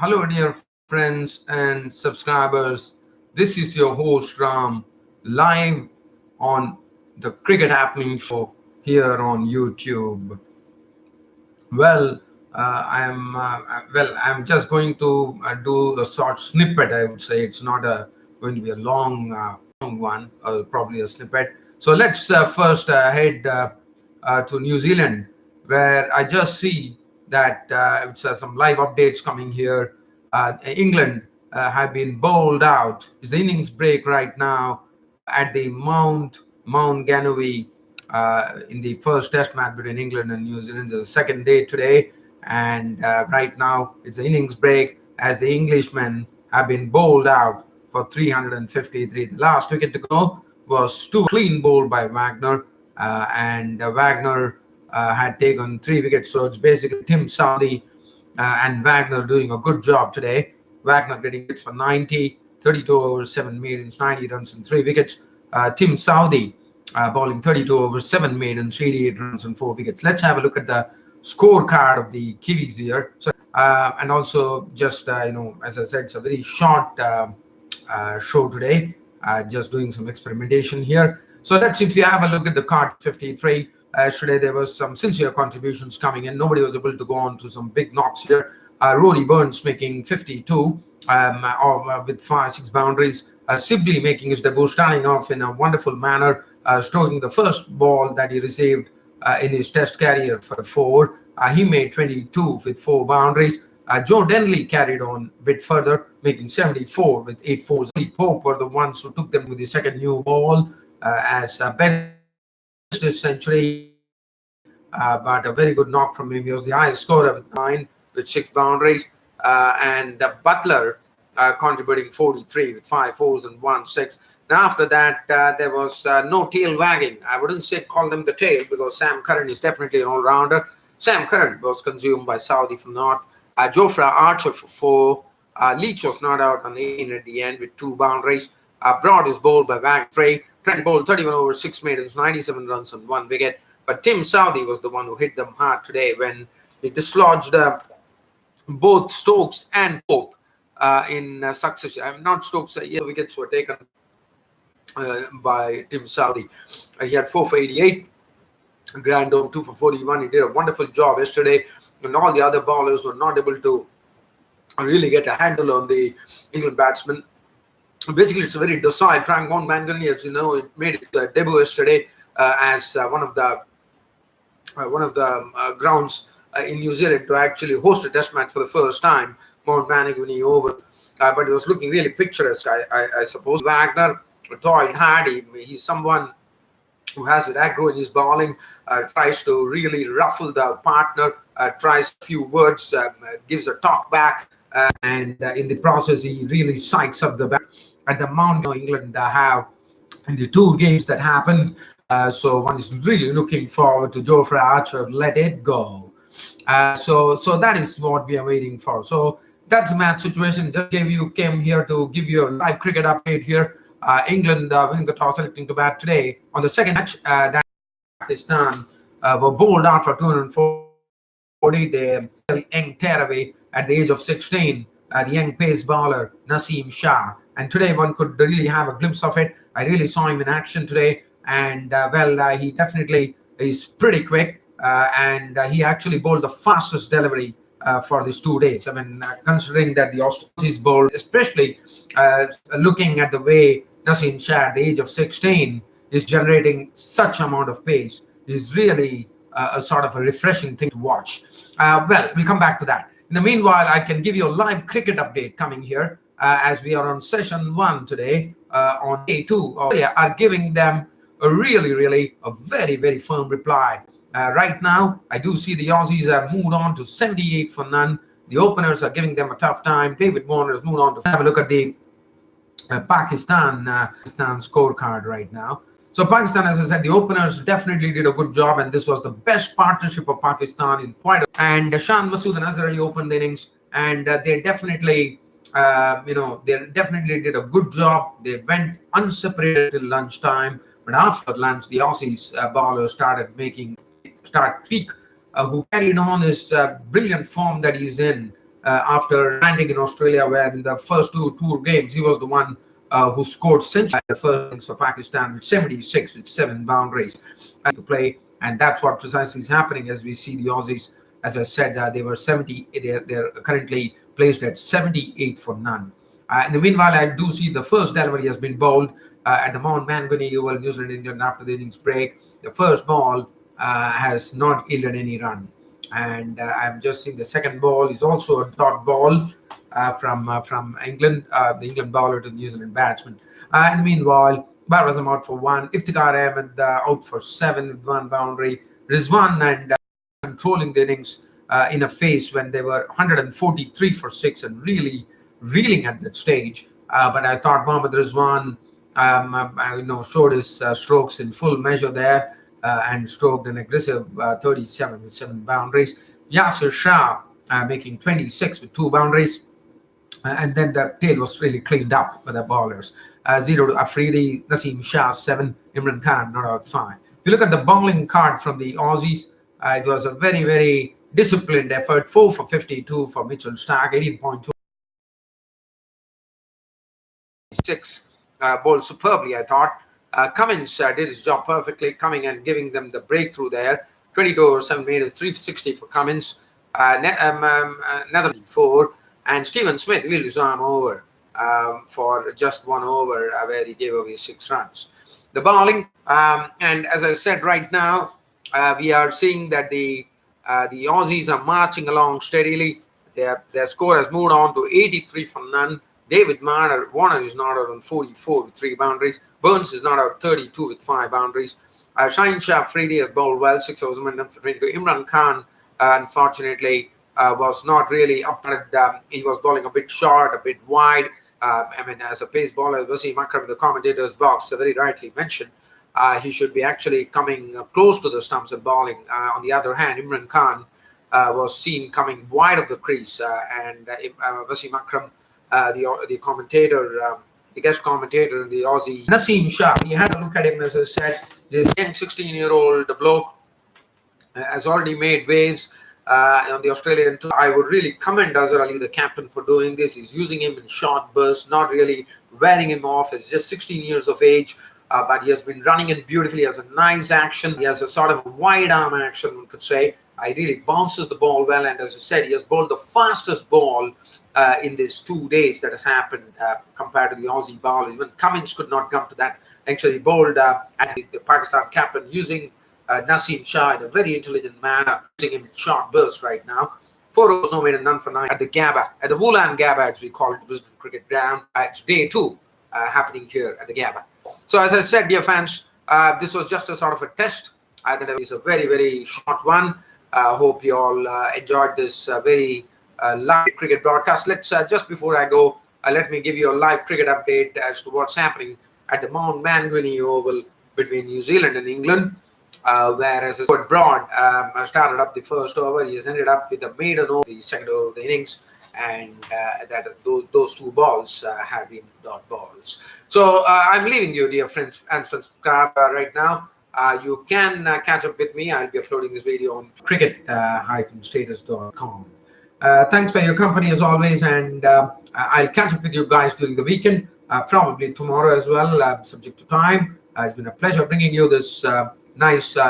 Hello, dear friends and subscribers. This is your host Ram, live on the Cricket Happening Show here on YouTube. Well, I'm just going to do a short snippet. I would say it's not going to be a long one, probably a snippet. So let's first head to New Zealand, where I just see that it's some live updates coming here. England have been bowled out. It's the innings break right now at the Mount Ganui in the first test match between England and New Zealand. The second day today, and right now it's the innings break as the Englishmen have been bowled out for 353. The last wicket to go was two clean bowled by Wagner, and Wagner had taken 3 wickets. So it's basically Tim Southee and Wagner doing a good job today. Wagner getting hits for 90, 32 overs, 7 maidens, 90 runs and 3 wickets. Tim Southee bowling 32 overs, 7 maidens, 88 runs and 4 wickets. Let's have a look at the scorecard of the Kiwis here. So, and also just, as I said, it's a very short show today, just doing some experimentation here. So let's, if you have a look at the card 53, today there was some sincere contributions coming in. Nobody was able to go on to some big knocks here. Rory Burns making 52 with 6 boundaries. Sibley making his debut, starting off in a wonderful manner, stroking the first ball that he received in his test career for 4. He made 22 with 4 boundaries. Joe Denley carried on a bit further, making 74 with 8 fours. Pope were the ones who took them with the second new ball as Ben his century, but a very good knock from him. He was the highest scorer with 9 with 6 boundaries, and Butler contributing 43 with 5 fours and 1 6. Now after that, there was no tail wagging. I wouldn't say call them the tail, because Sam Curran is definitely an all-rounder. Sam Curran was consumed by Southee for naught. Jofra Archer for 4. Leach was not out on 18 at the end with 2 boundaries. Broad is bowled by Wagner 3. Trent bowled 31 overs, 6 maidens, 97 runs and 1 wicket. But Tim Southee was the one who hit them hard today when he dislodged both Stokes and Pope in succession. Not Stokes, wickets were taken by Tim Southee. He had 4 for 88. Grandome 2 for 41. He did a wonderful job yesterday, and all the other bowlers were not able to really get a handle on the England batsmen. Basically, it's a very docile Trangone Mangani, as you know. It made its debut yesterday as one of the grounds in New Zealand to actually host a test match for the first time. Mount Managuni over, but it was looking really picturesque, I suppose. Wagner toiled hard. He's someone who has an aggro in his bowling, tries to really ruffle the partner, tries a few words, gives a talk back, and in the process he really psychs up the back. At the Mount England have in the 2 games that happened, so one is really looking forward to Jofra Archer. Let it go. So that is what we are waiting for. So that's the match situation. Just came here to give you a live cricket update here. England winning the toss, selecting to bat today. On the second match, that Pakistan were bowled out for 240. They young tearaway at the age of 16. The young pace bowler Naseem Shah. And today one could really have a glimpse of it. I really saw him in action today, and he definitely is pretty quick, and he actually bowled the fastest delivery for these 2 days. I mean, considering that the Aussies bowled, especially looking at the way Naseem Shah at the age of 16 is generating such amount of pace, is really a sort of a refreshing thing to watch. We'll come back to that. In the meanwhile, I can give you a live cricket update coming here as we are on session 1 today on day 2. Are giving them a really a very, very firm reply. Right now, I do see the Aussies have moved on to 78 for none. The openers are giving them a tough time. David Warner has moved on to have a look at the Pakistan scorecard right now. So Pakistan, as I said, the openers definitely did a good job, and this was the best partnership of Pakistan in quite a... And Shan Masood and Azhar Ali opened the innings, and they definitely did a good job. They went unseparated till lunchtime, but after lunch, the Aussies bowlers started peak, who carried on his brilliant form that he's in after landing in Australia, where in the first two tour games he was the one who scored century the first innings for Pakistan with 76 with 7 boundaries to play, and that's what precisely is happening as we see the Aussies. As I said, they were 70. They're currently placed at 78 for none. In the meanwhile, I do see the first delivery has been bowled at the Mount Manganese Oval, New Zealand, England after the innings break. The first ball has not yielded any run, and I'm just seeing the second ball is also a dot ball from England, the England bowler to the New Zealand batsman. In the meanwhile, Bar Azam out for one, Iftikhar Ahmed out for 7 with 1 boundary. Rizwan and controlling the innings in a phase when they were 143 for 6 and really reeling at that stage. But I thought Mohammad Rizwan showed his strokes in full measure there and stroked an aggressive 37 with 7 boundaries. Yasir Shah making 26 with 2 boundaries. And then the tail was really cleaned up by the bowlers. 0 to Afridi, Naseem Shah 7, Imran Khan not out 5. If you look at the bowling card from the Aussies, it was a very, very disciplined effort. 4 for 52 for Mitchell Starc, 18.2. 6 bowled superbly, I thought. Cummins did his job perfectly, coming and giving them the breakthrough there. 22 over 7 made it 360 for Cummins. Netherlands 4. And Stephen Smith wheeled his arm over for just 1 over where he gave away 6 runs. The bowling, and as I said right now, we are seeing that the Aussies are marching along steadily. Their score has moved on to 83 for none. David Warner is not out on 44 with 3 boundaries. Burns is not out 32 with 5 boundaries. Shaheen Shah Afridi has bowled well, 6 overs for 22. Imran Khan, unfortunately, was not really up. He was bowling a bit short, a bit wide. As a pace bowler, Wasim Akram, the commentator's box, very rightly mentioned, he should be actually coming close to the stumps and bowling. On the other hand, Imran Khan was seen coming wide of the crease, and Wasim Akram, the commentator, the guest commentator in the Aussie, Naseem Shah, he had a look at him, as I said, this young 16-year-old bloke has already made waves on the Australian tour. I would really commend Azhar Ali, the captain, for doing this. He's using him in short bursts, not really wearing him off. He's just 16 years of age, but he has been running in beautifully. He has a nice action. He has a sort of wide arm action, one could say. He really bounces the ball well, and as I said, he has bowled the fastest ball in these 2 days that has happened compared to the Aussie bowlers. Even Cummins could not come to that. Actually, he bowled at the Pakistan captain using Naseem Shah in a very intelligent manner, using him in short bursts right now. 4 overs, no made and none for 9 at the Gabba, at the Woolan Gabba, as we call it, Brisbane Cricket Ground. It's day 2 happening here at the Gabba. So, as I said, dear fans, this was just a sort of a test. I think it was a very, very short one. Hope you all enjoyed this very live cricket broadcast. Let's just before I go, let me give you a live cricket update as to what's happening at the Mount Manganese Oval between New Zealand and England. Whereas Stuart Broad started up the first over, he has ended up with a maiden over the second over of the innings, and those 2 balls have been dot balls. So I'm leaving you, dear friends and subscribe right now. You can catch up with me. I'll be uploading this video on cricket-status.com. Thanks for your company as always, and I'll catch up with you guys during the weekend, probably tomorrow as well, subject to time. It's been a pleasure bringing you this nice